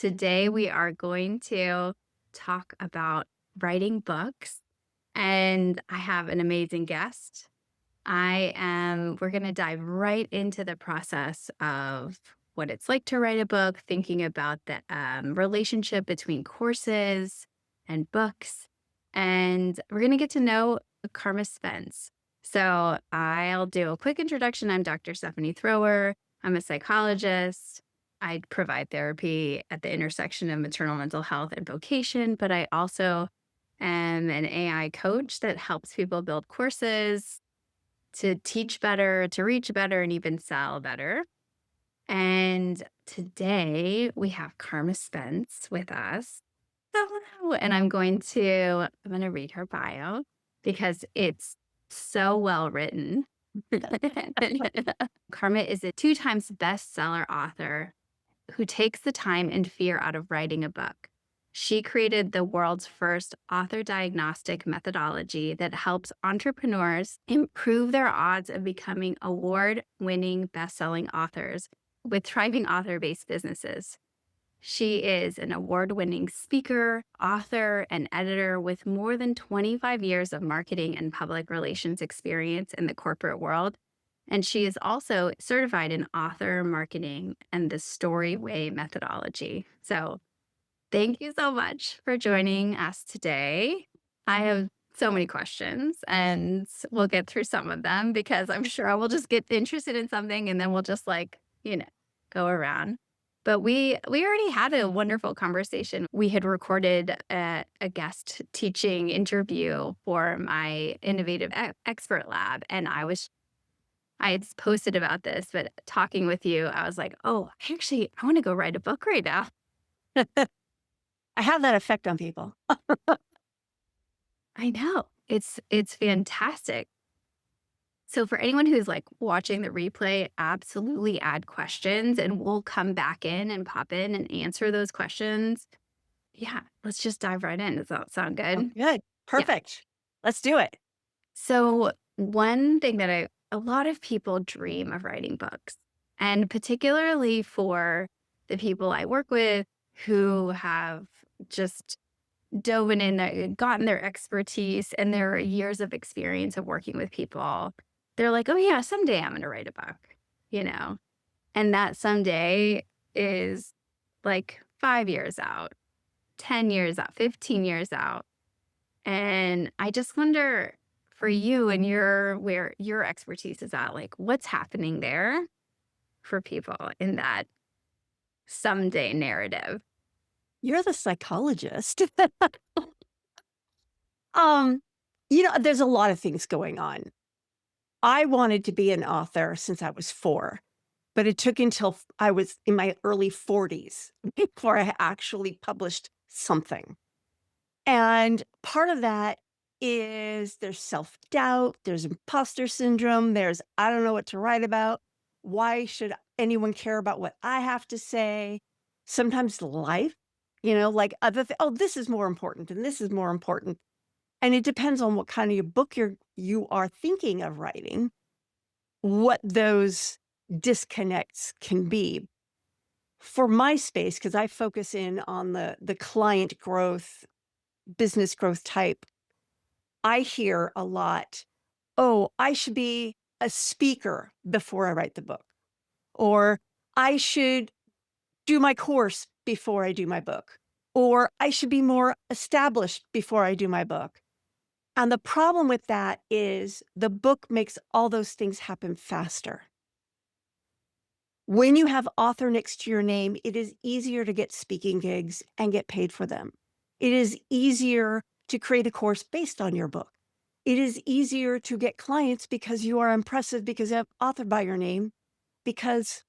Today we are going to talk about writing books, and I have an amazing guest. We're going to dive right into the process of what it's like to write a book, thinking about the relationship between courses and books. And we're going to get to know Carma Spence. So I'll do a quick introduction. I'm Dr. Stephanie Thrower. I'm a psychologist. I provide therapy at the intersection of maternal mental health and vocation, but I also am an AI coach that helps people build courses to teach better, to reach better, and even sell better. And today we have Carma Spence with us. Hello. And I'm going to read her bio because it's so well written. Karma is a 2 times bestseller author who takes the time and fear out of writing a book. She created the world's first author diagnostic methodology that helps entrepreneurs improve their odds of becoming award-winning best-selling authors with thriving author-based businesses. She is an award-winning speaker, author, and editor with more than 25 years of marketing and public relations experience in the corporate world. And she is also certified in author marketing and the Story Way methodology. So thank you so much for joining us today. I have so many questions and we'll get through some of them because I'm sure I will just get interested in something and then we'll just go around. But we already had a wonderful conversation. We had recorded a guest teaching interview for my innovative expert lab, and I had posted about this, but talking with you, I was like, oh, I want to go write a book right now. I have that effect on people. I know. It's fantastic. So for anyone who's like watching the replay, absolutely add questions and we'll come back in and pop in and answer those questions. Yeah, let's just dive right in. Does that sound Oh, good? good. Yeah. Perfect. Let's do it. So one thing that a lot of people dream of writing books, and particularly for the people I work with who have just dove in there, gotten their expertise and their years of experience of working with people. They're like, oh yeah, someday I'm going to write a book, you know, and that someday is like 5 years out, 10 years out, 15 years out. And I just wonder for you and where your expertise is at, like what's happening there for people in that someday narrative. You're the psychologist. um, there's a lot of things going on. I wanted to be an author since I was 4, but it took until I was in my early 40s before I actually published something. And part of that is there's self-doubt, there's imposter syndrome, there's I don't know what to write about. Why should anyone care about what I have to say? Sometimes life, like oh, this is more important and this is more important. And it depends on what kind of your book you are thinking of writing, what those disconnects can be. For my space, because I focus in on the client growth, business growth type, I hear a lot, "Oh, I should be a speaker before I write the book," or "I should do my course before I do my book," or "I should be more established before I do my book." And the problem with that is the book makes all those things happen faster. When you have author next to your name, it is easier to get speaking gigs and get paid for them. It is easier to create a course based on your book. It is easier to get clients because you are impressive because you have author by your name. Because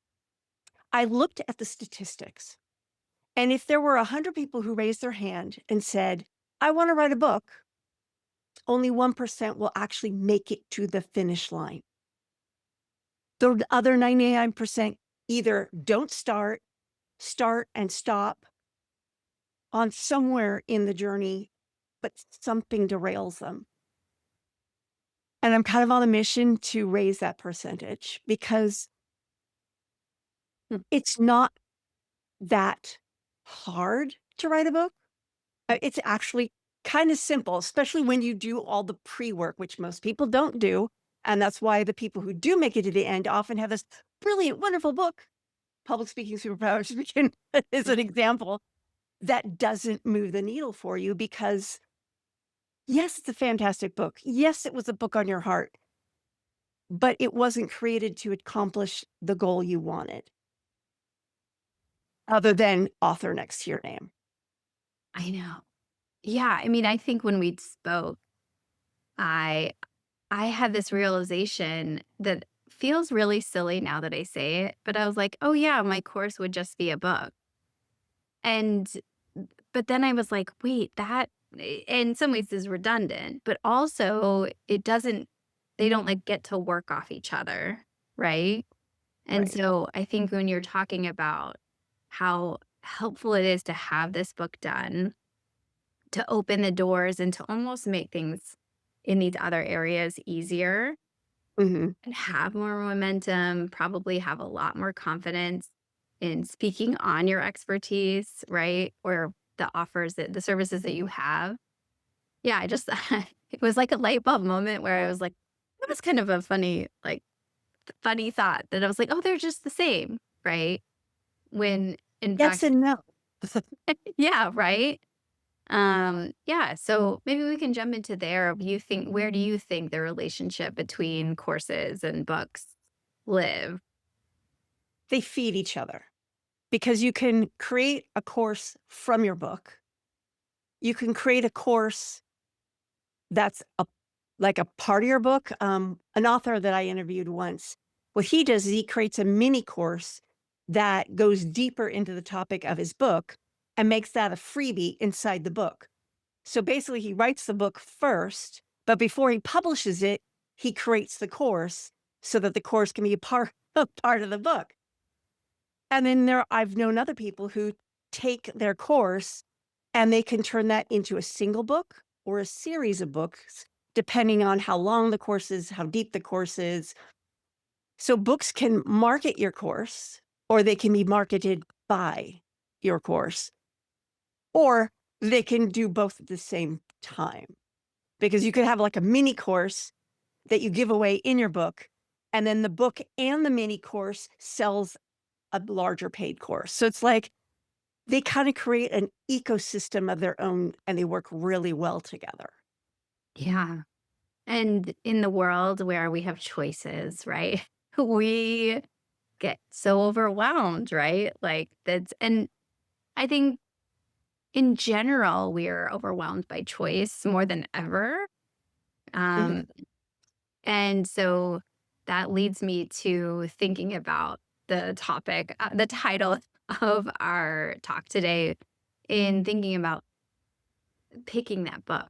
I looked at the statistics, and if there were 100 people who raised their hand and said, I want to write a book, only 1% will actually make it to the finish line. The other 99% either don't start and stop on somewhere in the journey, but something derails them. And I'm kind of on a mission to raise that percentage because it's not that hard to write a book. It's actually kind of simple, especially when you do all the pre-work, which most people don't do. And that's why the people who do make it to the end often have this brilliant, wonderful book. Public speaking superpowers to begin with is an example that doesn't move the needle for you because, yes, it's a fantastic book. Yes, it was a book on your heart, but it wasn't created to accomplish the goal you wanted, other than author next to your name. I know. Yeah, I mean, I think when we spoke, I I had this realization that feels really silly now that I say it, but I was like, "Oh yeah, my course would just be a book." And but then I was like, "Wait, that in some ways is redundant, but also it doesn't they don't like get to work off each other, right?" And Right. so I think when you're talking about how helpful it is to have this book done, to open the doors and to almost make things in these other areas easier Mhm. and have more momentum, probably have a lot more confidence in speaking on your expertise, right? Or the offers that the services that you have. Yeah, I just it was like a light bulb moment where I was like, that was kind of a funny, like funny thought that I was like, oh, they're just the same, right? When in Yes fact, and no. yeah, right. Yeah, so maybe we can jump into there. You think where do you think the relationship between courses and books live? They feed each other because you can create a course from your book. You can create a course that's a like a part of your book. An author that I interviewed once, what he does is he creates a mini course that goes deeper into the topic of his book and makes that a freebie inside the book. So basically, he writes the book first, but before he publishes it, he creates the course so that the course can be a part a part of the book. And then I've known other people who take their course and they can turn that into a single book or a series of books, depending on how long the course is, how deep the course is. So books can market your course, or they can be marketed by your course, or they can do both at the same time. Because you could have like a mini course that you give away in your book, and then the book and the mini course sells a larger paid course. So it's like they kinda create an ecosystem of their own, and they work really well together. Yeah. And in the world where we have choices, right? We get so overwhelmed, right? Like that's and I think in general we're overwhelmed by choice more than ever. Mhm. Um and so that leads me to thinking about the topic, the title of our talk today in thinking about picking that book.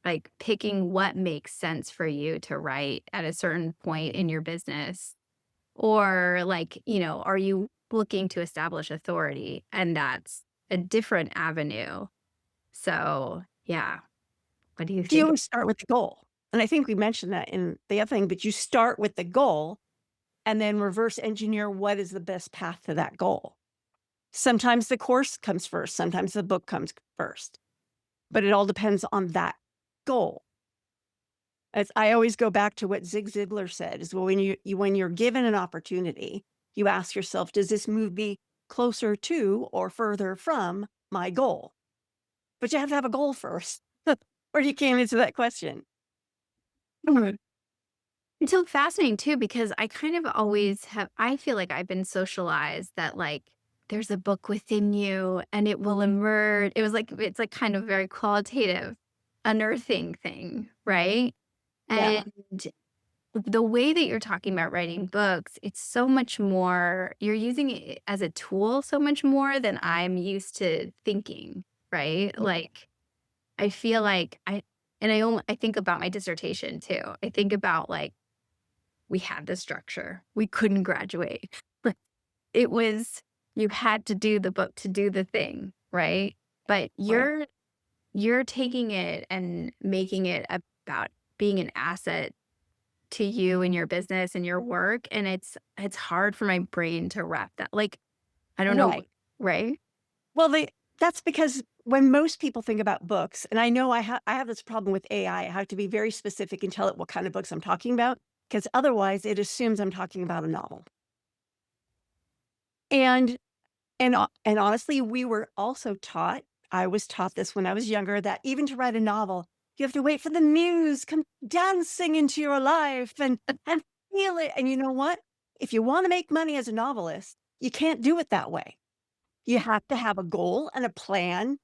Like, picking what makes sense for you to write at a certain point in your business, or, like, are you looking to establish authority? And that's a different avenue. So, yeah, what do you You think? always start with the goal, and I think we mentioned that in the other thing, but you start with the goal and then reverse engineer what is the best path to that goal. Sometimes the course comes first, sometimes the book comes first, but it all depends on that goal. As I always go back to what Zig Ziglar said is, well, when you're given an opportunity, you ask yourself, "Does this move me closer to or further from my goal?" But you have to have a goal first, or you can't answer that question. Mhm. It's so fascinating too, because I kind of always have I feel like I've been socialized that, like, there's a book within you and it will emerge. It's like kind of very qualitative, unearthing thing, right? Yeah. And the way that you're talking about writing books, it's so much more you're using it as a tool so much more than I'm used to thinking, right? Yeah. Like, I feel like I think about my dissertation too. I think about, like, we had the structure. We couldn't graduate. Like, it was you had to do the book to do the thing, right? But Right. you're taking it and making it about being an asset to you and your business and your work, and it's hard for my brain to wrap that like, I don't know Right. right? Well, that's because when most people think about books, and I know I have this problem with AI, I have to be very specific and tell it what kind of books I'm talking about, because otherwise it assumes I'm talking about a novel. And and honestly, we were also taught, I was taught this when I was younger, that even to write a novel, you have to wait for the muse come dancing into your life and feel it. And you know what? If you want to make money as a novelist, you can't do it that way. You have to have a goal and a plan.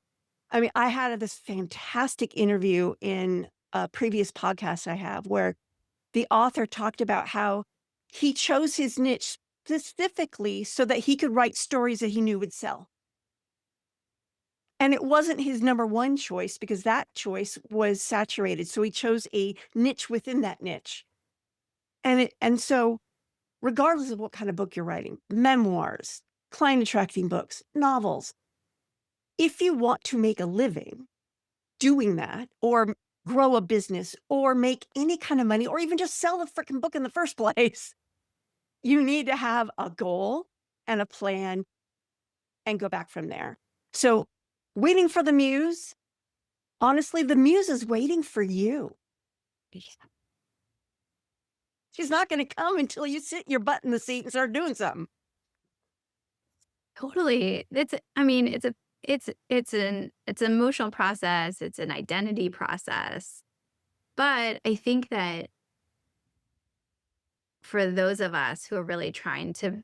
I mean, I had this fantastic interview in a previous podcast I have where the author talked about how he chose his niche specifically so that he could write stories that he knew would sell. And it wasn't his number one choice because that choice was saturated. So he chose a niche within that niche. And so regardless of what kind of book you're writing, memoirs, client attracting books, novels, if you want to make a living doing that or grow a business or make any kind of money or even just sell the freaking book in the first place, you need to have a goal and a plan and go back from there. So waiting for the muse, honestly, the muse is waiting for you. Yeah. She's not going to come until you sit your butt in the seat and start doing something. Totally. I mean, it's an emotional process, it's an identity process. But I think that for those of us who are really trying to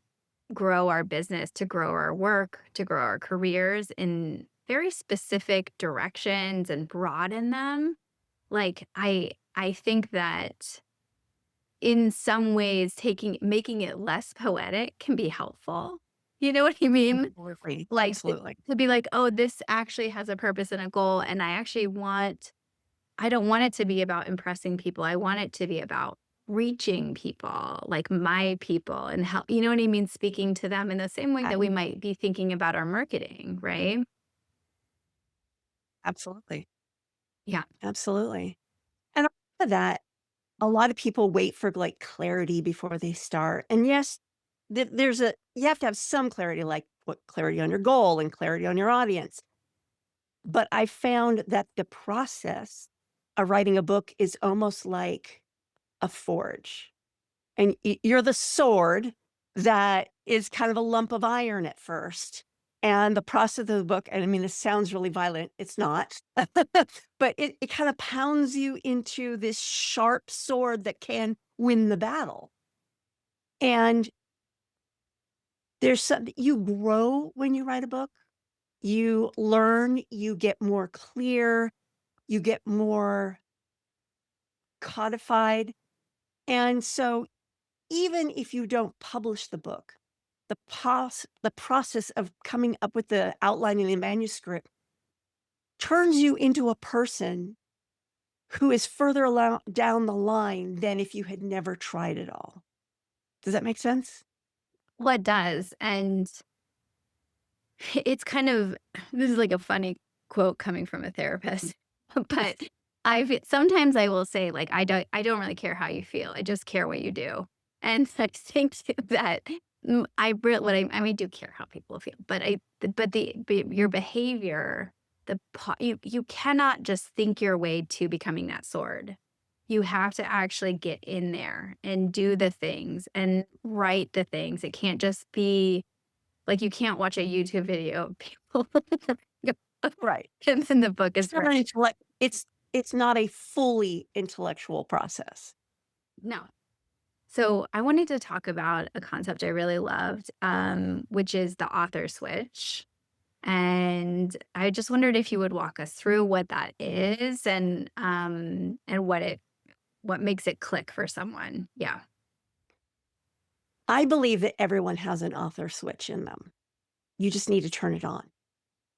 grow our business, to grow our work, to grow our careers in very specific directions and broaden them, like I think that in some ways making it less poetic can be helpful. You know what I mean? Absolutely. Like, Absolutely. to be like, "Oh, this actually has a purpose and a goal, and I don't want it to be about impressing people, I want it to be about reaching people, like my people, and help," you know what I mean? Speaking to them in the same way that we might be thinking about our marketing, right? Absolutely. Yeah. Absolutely. And on top of that, a lot of people wait for like clarity before they start. And yes, you have to have some clarity, like what clarity on your goal and clarity on your audience. But I found that the process of writing a book is almost like a forge. And you're the sword that is kind of a lump of iron at first. And the process of the book, and I mean, it sounds really violent. It's not, but it kind of pounds you into this sharp sword that can win the battle. And there's something you grow when you write a book. You learn, you get more clear, you get more codified. And so even if you don't publish the book, the process of coming up with the outline in the manuscript turns you into a person who is further down the line than if you had never tried it all. Does that make sense? Well, it does, and it's kind of this is like a funny quote coming from a therapist, but sometimes I will say, like, I don't really care how you feel, I just care what you do, and I think that, I mean, I do care how people feel, but your behavior, you cannot just think your way to becoming that sword. You have to actually get in there and do the things and write the things. It can't just be like, you can't watch a YouTube video of people Right. and then the book is It's not an written. it's not a fully intellectual process. No. So, I wanted to talk about a concept I really loved, which is the author switch, and I just wondered if you would walk us through what that is and what makes it click for someone. Yeah. I believe that everyone has an author switch in them. You just need to turn it on.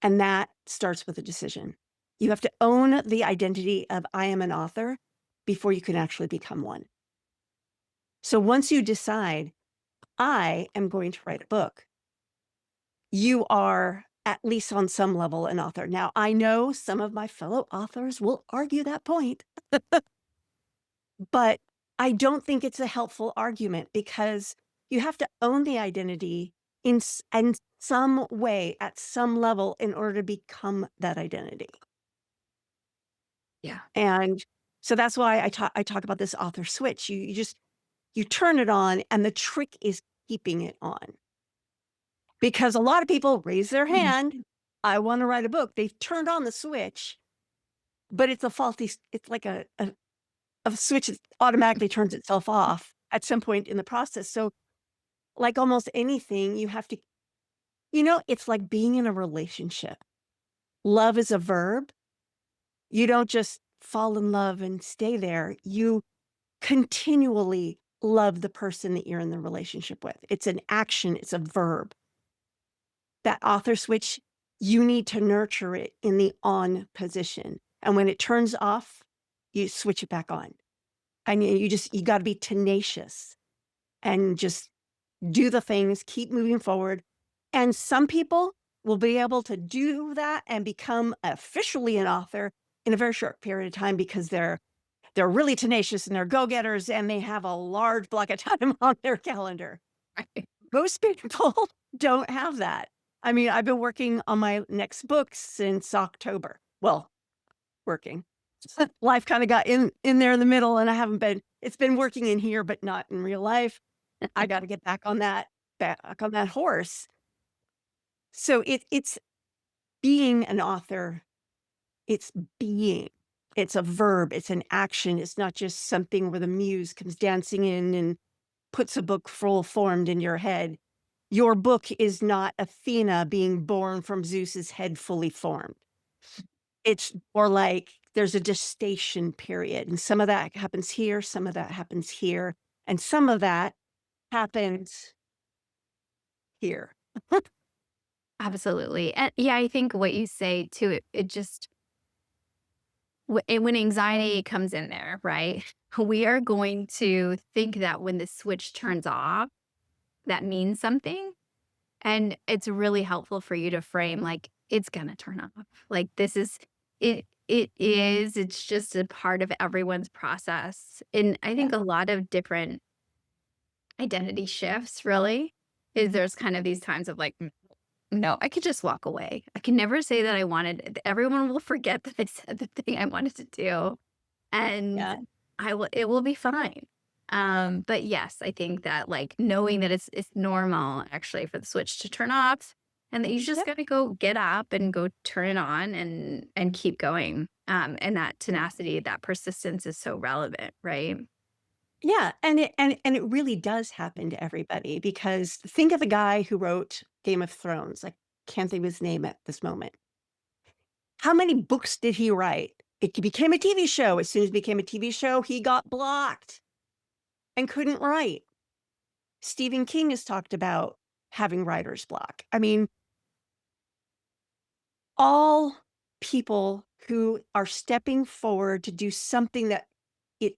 And that starts with a decision. You have to own the identity of I am an author before you can actually become one. So once you decide, I am going to write a book, you are at least on some level an author. Now, I know some of my fellow authors will argue that point, but I don't think it's a helpful argument because you have to own the identity in some way, at some level, in order to become that identity. Yeah. And so that's why I talk about this author switch. You just you turn it on, and the trick is keeping it on. Because a lot of people raise their Mhm. hand, "I wanna write a book." They've turned on the switch, but it's a faulty s it's like a switch that automatically turns itself off at some point in the process. So, like almost anything, you have to it's like being in a relationship. Love is a verb. You don't just fall in love and stay there. You continually love the person that you're in the relationship with. It's an action, it's a verb. That author switch, you need to nurture it in the on position. And when it turns off, you switch it back on. And you got to be tenacious and just do the things, keep moving forward. And some people will be able to do that and become officially an author in a very short period of time because they're really tenacious and they're go-getters and they have a large block of time on their calendar. Right. Most people don't have that. I mean, I've been working on my next book since October. Well, working. Life kinda got in there in the middle, and I haven't been it's been working in here, but not in real life. I gotta get back on that horse. So it's being an author, it's being. It's a verb, it's an action, it's not just something where the muse comes dancing in and puts a book full formed in your head. Your book is not Athena being born from Zeus's head fully formed. It's more like there's a gestation period, and some of that happens here, some of that happens here, and some of that happens here. Absolutely. And yeah, I think what you say too, it just and when anxiety comes in there, right? We are going to think that when the switch turns off, that means something. And it's really helpful for you to frame like it's gonna turn off. Like this is it's just a part of everyone's process. And I Yeah, think a lot of different identity shifts really is there's kind of these times of like no, I could just walk away. I can never say that I wanted everyone will forget that I said the thing I wanted to do, and yeah, it will be fine. But yes, I think that, like, knowing that it's normal actually for the switch to turn off and that you just yep, gotta go get up and go turn it on and keep going. And that tenacity, that persistence is so relevant, right? yeah, and it really does happen to everybody because think of the guy who wrote Game of Thrones, I can't think of his name at this moment. How many books did he write? It became a TV show. As soon as it became a TV show, he got blocked and couldn't write. Stephen King has talked about having writer's block. I mean, all people who are stepping forward to do something that it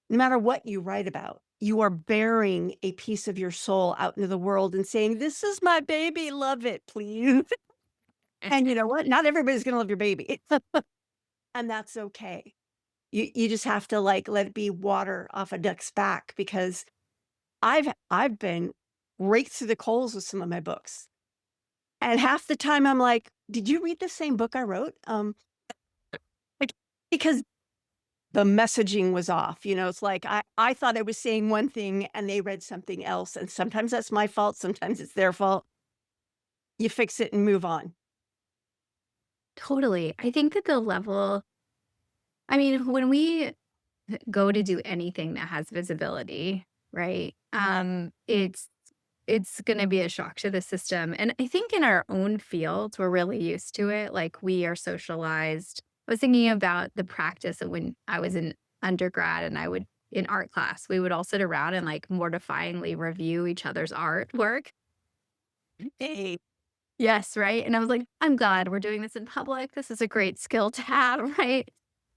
no matter what you write about, you are bearing a piece of your soul out into the world and saying, "This is my baby, love it, please." And you know what? Not everybody's gonna love your baby, and that's okay. You just have to, like, let it be water off a duck's back because I've been raked through the coals with some of my books, and half the time I'm like, "Did you read the same book I wrote?" Like, because the messaging was off, it's like I thought I was saying one thing and they read something else, and sometimes that's my fault, sometimes it's their fault. You fix it and move on. Totally. I think that the level I mean, when we go to do anything that has visibility, right? It's going to be a shock to the system. And I think in our own fields, we're really used to it. Like we are socialized. I was thinking about the practice of when I was in undergrad and I would in art class, we would all sit around and like mortifyingly review each other's artwork. Hey. Yes, right? And I was like, "I'm glad we're doing this in public. This is a great skill to have," right?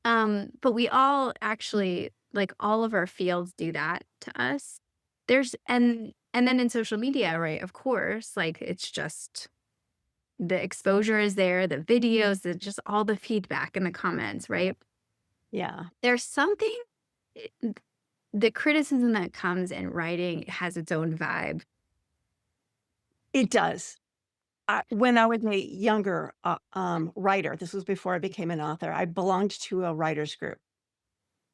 But we all actually like, all of our fields do that to us. There's and then in social media, right, of course, like, it's just the exposure is there, the videos, the just all the feedback in the comments, right? Yeah. There's something the criticism that comes in writing has its own vibe. It does. When I was a younger, writer, this was before I became an author, I belonged to a writers group.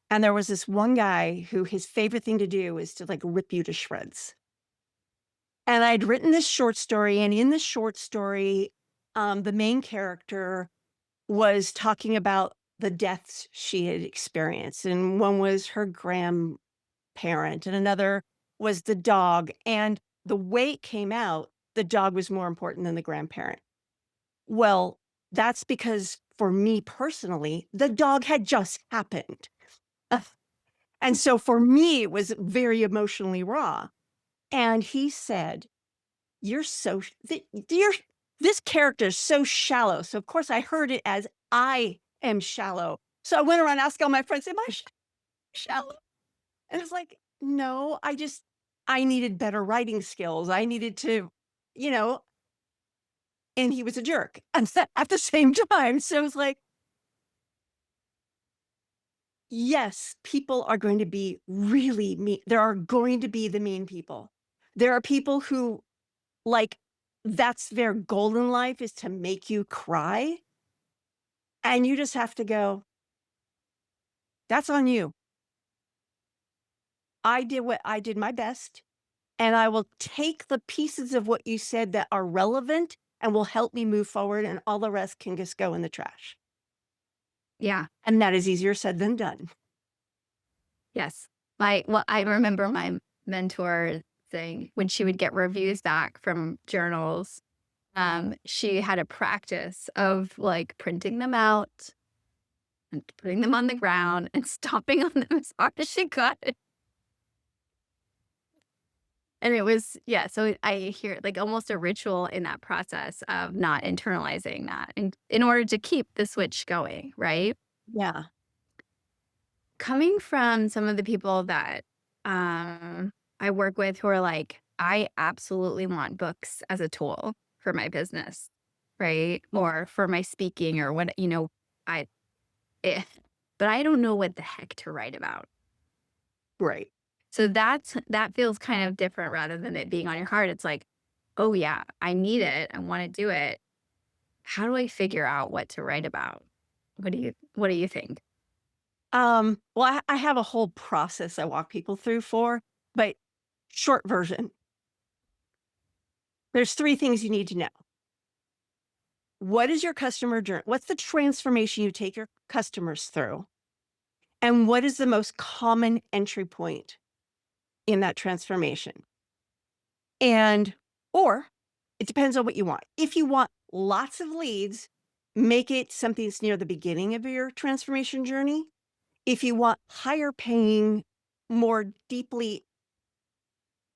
And there was this one guy who his favorite thing to do is to, like, rip you to shreds. And I'd written this short story, and in the short story, the main character was talking about the deaths she had experienced, and one was her grandparent, and another was the dog, and the way it came out, the dog was more important than the grandparent. Well, that's because for me personally, the dog had just happened. Ugh. And so for me, it was very emotionally raw. And he said, "You're so you're this character is so shallow." So of course I heard it as I am shallow. So I went around asking all my friends, "Am I shallow?" And it's like, "No, I needed better writing skills. I needed to, you know." And he was a jerk at the same time. So it's like, yes, people are going to be really mean. There are going to be the mean people. There are people who, like, that's their goal in life is to make you cry, and you just have to go, "That's on you. I did my best, and I will take the pieces of what you said that are relevant and will help me move forward, and all the rest can just go in the trash." Yeah. And that is easier said than done. Yes. I remember my mentor saying when she would get reviews back from journals, she had a practice of, like, printing them out and putting them on the ground and stomping on them as hard as she could. And it was yeah, so I hear, like, almost a ritual in that process of not internalizing that in order to keep the switch going, right? Yeah. Coming from some of the people that, I work with who are like, "I absolutely want books as a tool for my business," right? Or for my speaking or what I eh, but I don't know what the heck to write about. Right. So that feels kind of different rather than it being on your heart. It's like, "Oh, yeah, I need it. I wanna do it. How do I figure out what to write about?" What do you think? Well, I have a whole process I walk people through for, but short version, there's 3 things you need to know. What is your customer journey? What's the transformation you take your customers through? And what is the most common entry point in that transformation? And or it depends on what you want. If you want lots of leads, make it something that's near the beginning of your transformation journey. If you want higher paying, more deeply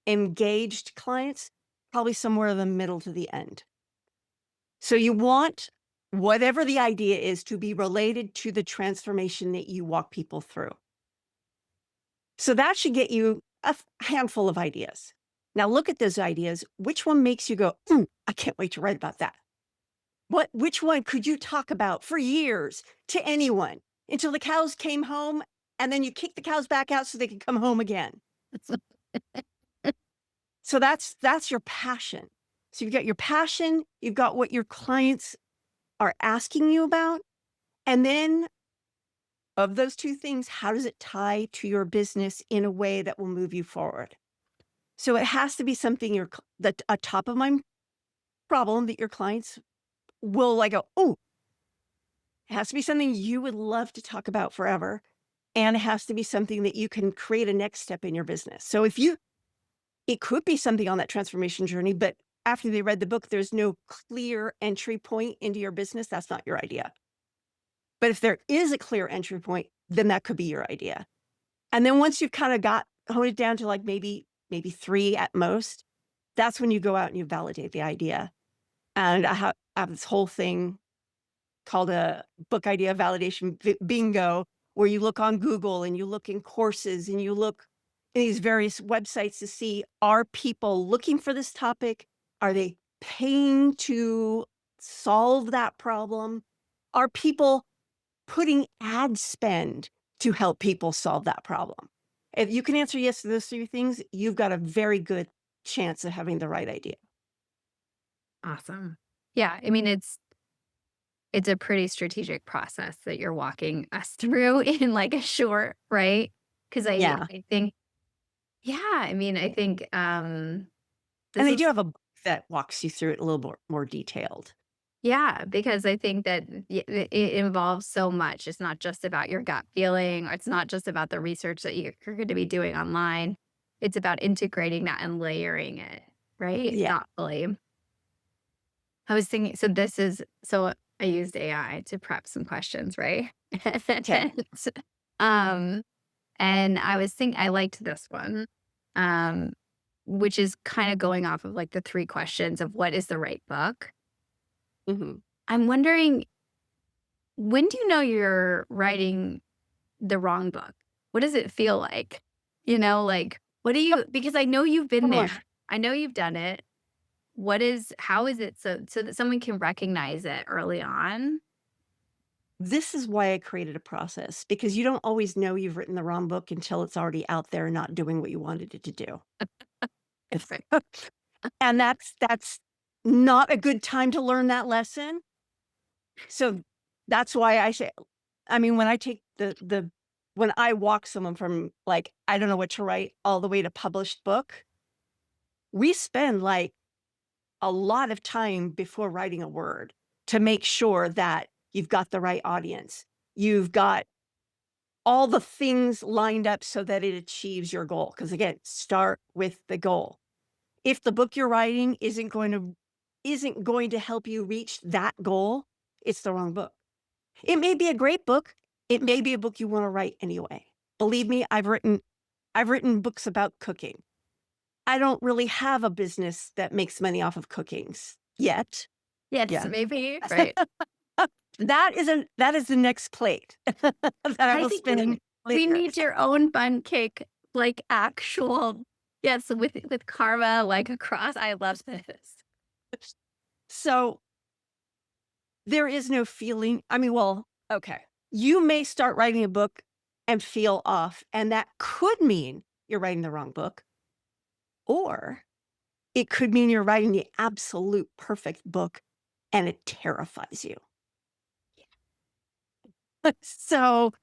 engaged clients, probably somewhere in the middle to the end. So you want whatever the idea is to be related to the transformation that you walk people through. So that should get you handful of ideas. Now look at those ideas. Which one makes you go, I can't wait to write about that? Which one could you talk about for years to anyone until the cows came home and then you kick the cows back out so they can come home again? So that's your passion. So you've got your passion, you've got what your clients are asking you about, and then of those 2 things, how does it tie to your business in a way that will move you forward? So it has to be something that a top of mind problem that your clients will like go, "Oh," it has to be something you would love to talk about forever, and it has to be something that you can create a next step in your business. So if you it could be something on that transformation journey, but after they read the book, there's no clear entry point into your business, that's not your idea. But if there is a clear entry point, then that could be your idea. And then once you've kinda honed it down to, like, maybe 3 at most, that's when you go out and you validate the idea. And I have this whole thing called a book idea validation bingo, where you look on Google and you look in courses and you look in these various websites to see, are people looking for this topic? Are they paying to solve that problem? Are people putting ad spend to help people solve that problem? If you can answer yes to those 3 things, you've got a very good chance of having the right idea. Awesome. Yeah, I mean, it's a pretty strategic process that you're walking us through in, like, a short right? Because Yeah. I think yeah, I mean, I think, And this they is do have a book that walks you through it a little more detailed. yeah, because I think that it involves so much. It's not just about your gut feeling, or it's not just about the research that you're gonna be doing online. It's about integrating that and layering it, right? Yeah. Thoughtfully. I was thinking so I used AI to prep some questions, right? Okay. Um, and I was thinking I liked this one, um, which is kinda going off of, like, the 3 questions of what is the right book. Mhm. I'm wondering, when do you know you're writing the wrong book? What does it feel like? Like, what do you because I know you've been Oh, there. I know you've done it. How is it so that someone can recognize it early on? this is why I created a process, because you don't always know you've written the wrong book until it's already out there and not doing what you wanted it to do. Right. And that's not a good time to learn that lesson. So that's why I say, I mean, when I take the when I walk someone from, like, I don't know what to write all the way to published book, we spend, like, a lot of time before writing a word to make sure that you've got the right audience. You've got all the things lined up so that it achieves your goal. Because again, start with the goal. If the book you're writing isn't going to help you reach that goal, it's the wrong book. It may be a great book. It may be a book you want to write anyway. Believe me, I've written books about cooking. I don't really have a business that makes money off of cookings yet. Yes, Yeah. maybe, right. That is the next plate that I I will think spin we later. need your own bun cake, like, actual yes, with karma, like, across I love this. So, there is no feeling, I mean, well, okay. You may start writing a book and feel off, and that could mean you're writing the wrong book, or it could mean you're writing the absolute perfect book and it terrifies you. So,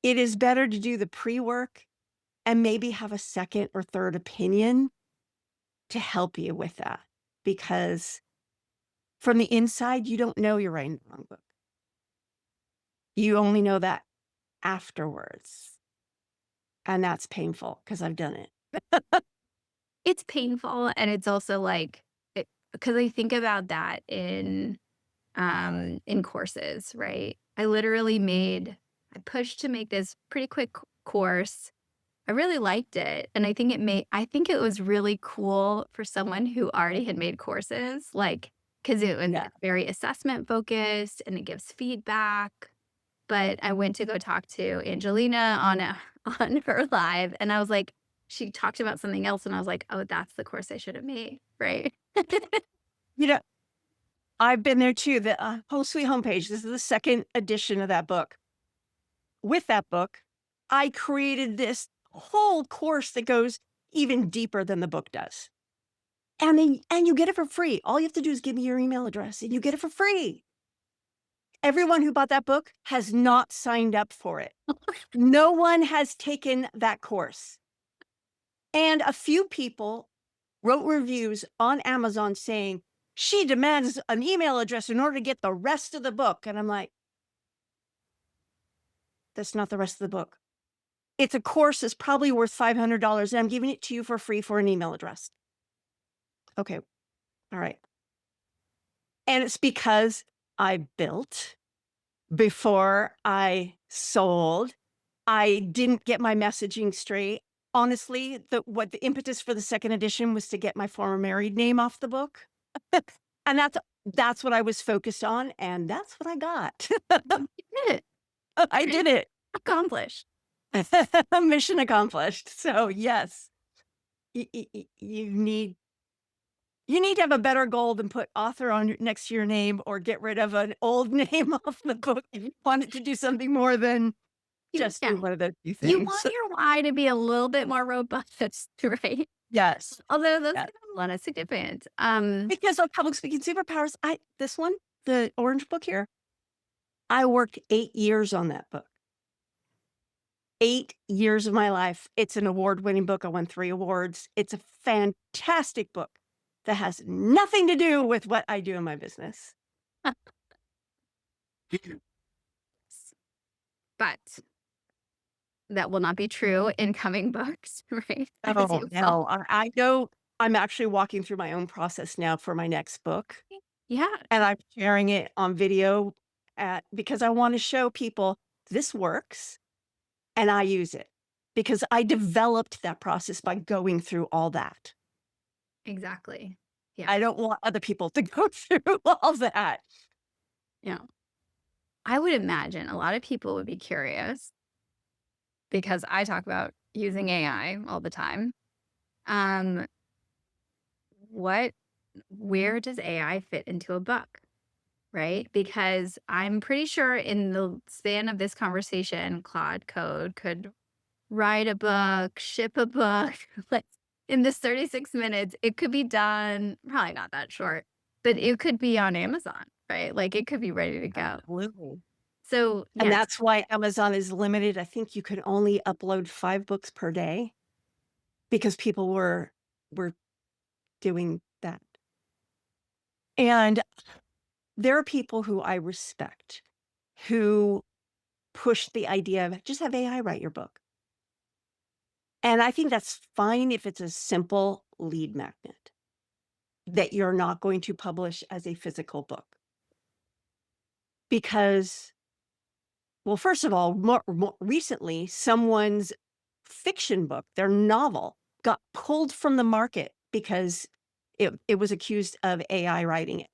it is better to do the pre-work and maybe have a second or third opinion to help you with that, because from the inside, you don't know you're writing the wrong book. You only know that afterwards, and that's painful because 'cause I've done it. It's painful, and it's also, like, because I think about that in courses, right? I pushed to make this pretty quick course. I really liked it, and I think it was really cool for someone who already had made courses, like, because Yeah. it's very assessment focused and it gives feedback. But I went to go talk to Angelina on her live, and I was like she talked about something else, and I was like, "Oh, that's the course I should have made," right? You know, I've been there too, the, Home Sweet Homepage, this is the 2nd edition of that book. With that book, I created this whole course that goes even deeper than the book does. And you get it for free. All you have to do is give me your email address, and you get it for free. Everyone who bought that book has not signed up for it. No one has taken that course. And a few people wrote reviews on Amazon saying, "She demands an email address in order to get the rest of the book." And I'm like, "That's not the rest of the book. It's a course that's probably worth $500, and I'm giving it to you for free for an email address." Okay, all right. And it's because I built before I sold. I didn't get my messaging straight. Honestly, the impetus for the 2nd edition was to get my former married name off the book. And that's what I was focused on, and that's what I got. You did it. I did it. Accomplished. Mission accomplished. So, yes, you need to have a better goal than put author on next to your name or get rid of an old name off the book if you want it to do something more than just Yeah. do one of those 2 You things. want your why to be a little bit more robust, right? Yes. Although those Yes. can have a lot of significance. Because of public speaking superpowers, this one, the orange book here, I worked 8 years on that book. 8 years of my life. It's an award-winning book. I won 3 awards. It's a fantastic book that has nothing to do with what I do in my business. But that will not be true in coming books, right? As Oh, you will. no. I know I'm actually walking through my own process now for my next book, Yeah, and I'm sharing it on video because I wanna show people this works, and I use it because I developed that process by going through all that. exactly. Yeah. I don't want other people to go through all that. Yeah. I would imagine a lot of people would be curious because I talk about using AI all the time. Um, what where does AI fit into a book? Right? Because I'm pretty sure in the span of this conversation, Claude Code could write a book, ship a book, like, in this 36 minutes, it could be done probably not that short, but it could be on Amazon, right? Like, it could be ready to go. Absolutely. So, And yes, that's why Amazon is limited. I think you could only upload 5 books per day because people were doing that. And there are people who I respect who push the idea of just have AI write your book. And I think that's fine if it's a simple lead magnet that you're not going to publish as a physical book. Because, well, first of all, more recently, someone's fiction book, their novel, got pulled from the market because it was accused of AI writing it.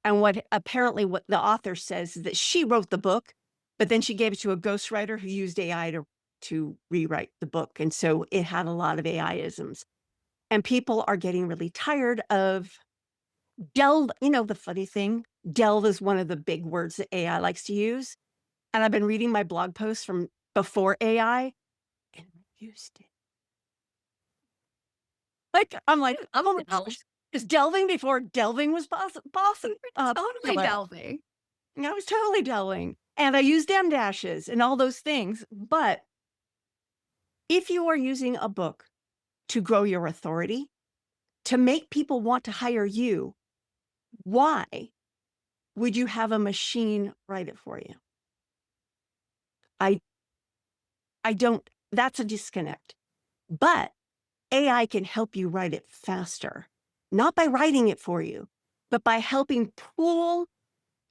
And what the author says is that she wrote the book, but then she gave it to a ghostwriter who used AI to rewrite the book. And so it had a lot of AI isms. And people are getting really tired of delve. The funny thing, delve is one of the big words that AI likes to use. And I've been reading my blog posts from before AI and I used it. Like, I'm like, I love "Oh my to delve. gosh, is delving before delving was You were totally popular." delving. And I was totally delving, and I used M dashes and all those things, but if you are using a book to grow your authority, to make people want to hire you, why would you have a machine write it for you? I I don't that's a disconnect, but AI can help you write it faster, not by writing it for you, but by helping pull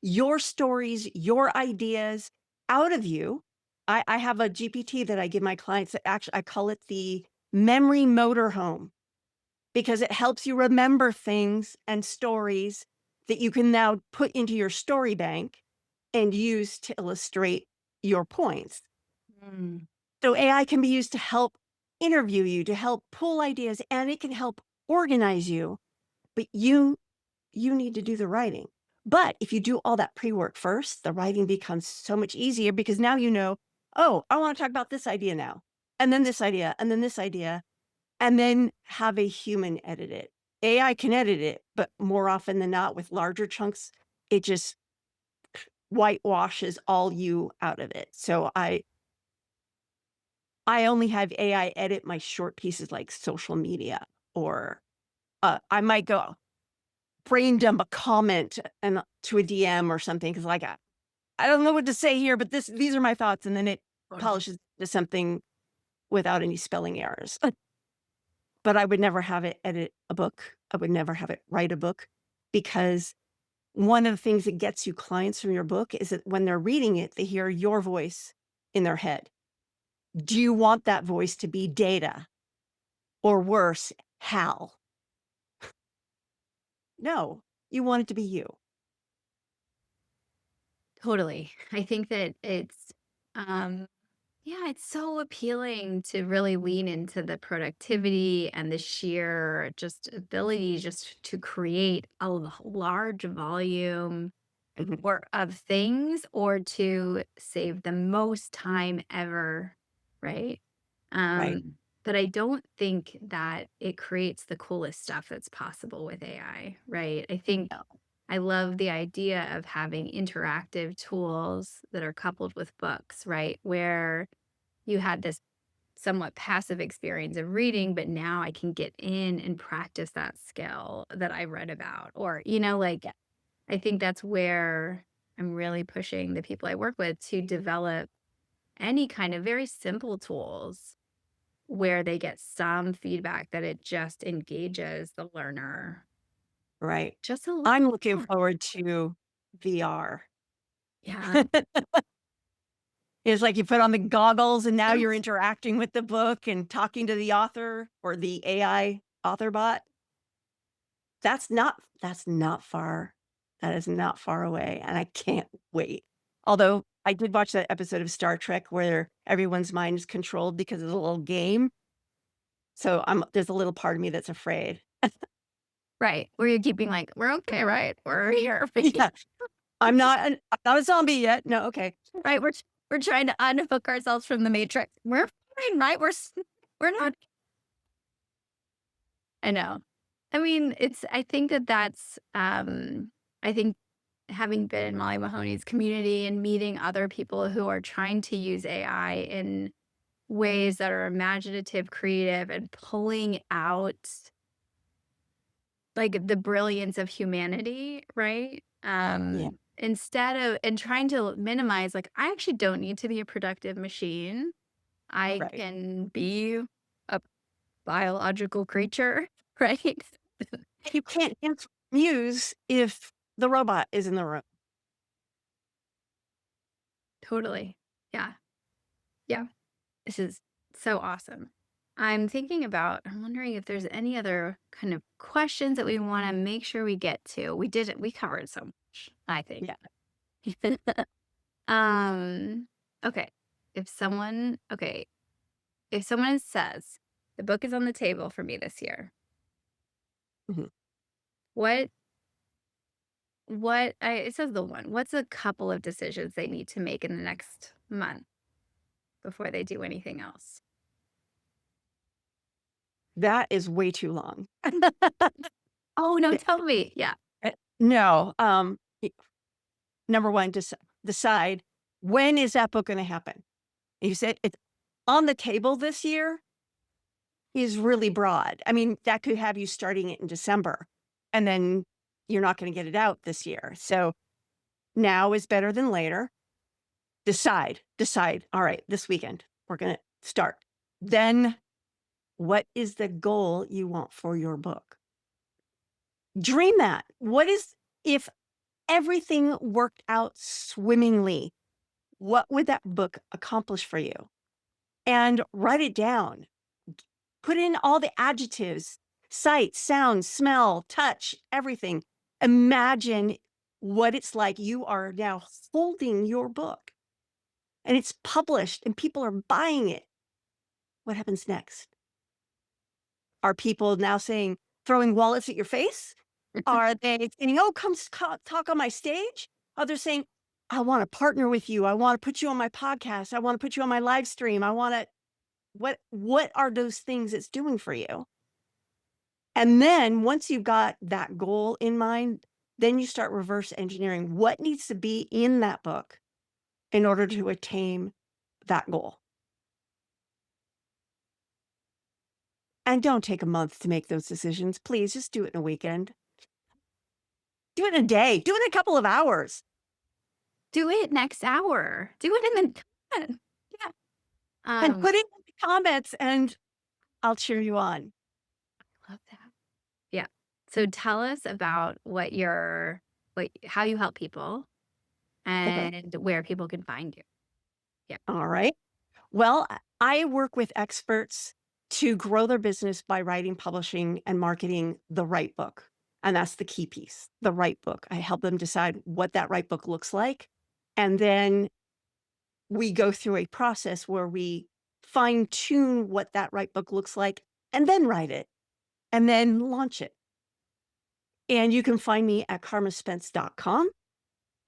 your stories, your ideas out of you. I have a GPT that I give my clients that actually I call it the memory motor home because it helps you remember things and stories that you can now put into your story bank and use to illustrate your points. Mm, So AI can be used to help interview you, to help pull ideas, and it can help organize you, but you need to do the writing. But if you do all that pre-work first, the writing becomes so much easier because now you know, "Oh, I wanna talk about this idea now, and then this idea, and then this idea," and then have a human edit it. AI can edit it, but more often than not, with larger chunks, it just whitewashes all you out of it. So I only have AI edit my short pieces like social media or, I might go brain dump a comment and to a DM or something because like, I don't know what to say here, but these are my thoughts, and then it totally. polishes to something without any spelling errors. But I would never have it edit a book. I would never have it write a book because one of the things that gets you clients from your book is that when they're reading it, they hear your voice in their head. Do you want that voice to be Data or worse, Hal? No, you want it to be you. Totally. I think that um, yeah, it's so appealing to really lean into the productivity and the sheer just ability just to create a large volume Mhm. or of things or to save the most time ever, right? Right. Um, but I don't think that it creates the coolest stuff that's possible with AI, right? I think No. I love the idea of having interactive tools that are coupled with books, right? Where you had this somewhat passive experience of reading, but now I can get in and practice that skill that I read about. Or, like, Yeah. I think that's where I'm really pushing the people I work with to develop any kind of very simple tools where they get some feedback that it just engages the learner Right. just a little I'm looking more. forward to VR. Yeah. It's like you put on the goggles and now you're Yes. interacting with the book and talking to the author or the AI author bot. That's not far. That is not far away, and I can't wait. Although, I did watch that episode of Star Trek where everyone's mind is controlled because of the little game, so there's a little part of me that's afraid. Right. Where you're keeping like, we're okay, right? We're here. Yeah, I'm not a zombie yet. No, okay. Right. We're trying to unhook ourselves from the matrix. We're fine, right? We're not. I know. I mean, I think I think having been in Molly Mahoney's community and meeting other people who are trying to use AI in ways that are imaginative, creative, and pulling out like the brilliance of humanity, right? Yeah, Instead of and trying to minimize, like, I actually don't need to be a productive machine. I right. can be a biological creature, right? You can't dance muse if the robot is in the room. Totally. Yeah. Yeah. This is so awesome. I'm wondering if there's any other kind of questions that we want to make sure we get to. We covered so much, I think. Yeah. um, okay. Okay, if someone says the book is on the table for me this year, Mhm. what it says the one, what's a couple of decisions they need to make in the next month before they do anything else? That is way too long. Oh, no, Yeah, tell me. Yeah. no, number 1, decide when is that book gonna happen? You said it's on the table this year is really broad. I mean, that could have you starting it in December, and then you're not gonna get it out this year. So, now is better than later. Decide, "All right, this weekend, we're gonna start." Then, what is the goal you want for your book? Dream that. What is if everything worked out swimmingly, what would that book accomplish for you? And write it down. Put in all the adjectives, sight, sound, smell, touch, everything. Imagine what it's like you are now holding your book and it's published and people are buying it. What happens next? Are people now saying, throwing wallets at your face? Are they saying, oh, talk on my stage? Are they saying, I want to partner with you. I want to put you on my podcast. I want to put you on my live stream. I want to, what are those things it's doing for you? And then once you've got that goal in mind, then you start reverse engineering what needs to be in that book in order to attain that goal. And don't take a month to make those decisions. Please just do it in a weekend. Do it in a day. Do it in a couple of hours Do it next hour. Do it in the yeah. and Um, put it in the comments and I'll cheer you on. love that. Yeah. So tell us about how you help people Okay. and where people can find you. Yeah. All right. Well, I work with experts to grow their business by writing, publishing, and marketing the right book. And that's the key piece, the right book. I help them decide what that right book looks like. And then we go through a process where we fine tune what that right book looks like and then write it and then launch it. And you can find me at carmaspence.com.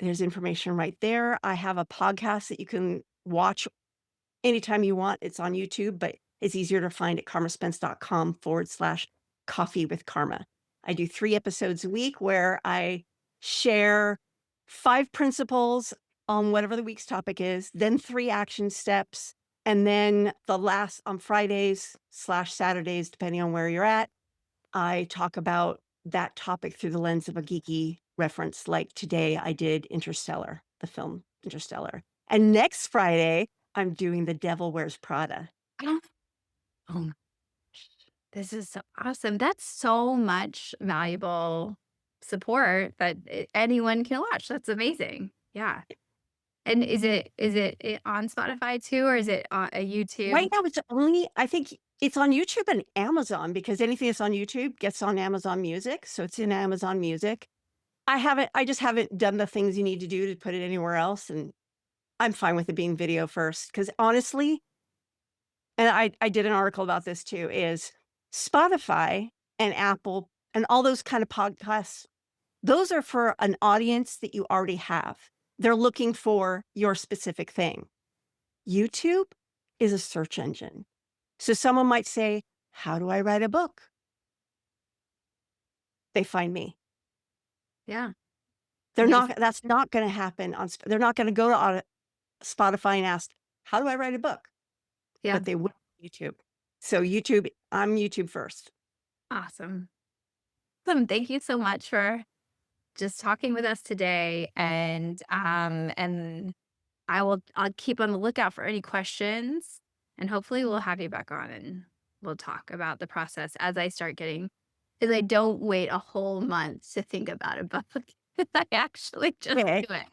There's information right there. I have a podcast that you can watch anytime you want. It's on YouTube, but is easier to find at karmaspence.com/coffee with karma. I do 3 episodes a week where I share 5 principles on whatever the week's topic is, then 3 action steps, and then the last on Fridays/Saturdays, depending on where you're at, I talk about that topic through the lens of a geeky reference. Like today, I did Interstellar, the film Interstellar. And next Friday, I'm doing The Devil Wears Prada. Oh, oh my gosh. This is so awesome. That's so much valuable support that anyone can watch. That's amazing. Yeah. And is it on Spotify too, or is it on a Right YouTube? now, it's only I think it's on YouTube and Amazon because anything that's on YouTube gets on Amazon Music, so it's in Amazon Music. I just haven't done the things you need to do to put it anywhere else, and I'm fine with it being video first. Because honestly, and I did an article about this too, is Spotify and Apple and all those kind of podcasts, those are for an audience that you already have. They're looking for your specific thing. YouTube is a search engine. So someone might say, "How do I write a book?" They find me. Yeah. They're Amazing. not that's not gonna happen on they're not gonna go to Spotify and ask, "How do I write a book?" Yeah. But they will on YouTube. So YouTube I'm YouTube first. Awesome. Awesome. Thank you so much for just talking with us today. And I'll keep on the lookout for any questions, and hopefully we'll have you back on and we'll talk about the process as I start getting, because I don't wait a whole month to think about a book. I actually just Okay. do it.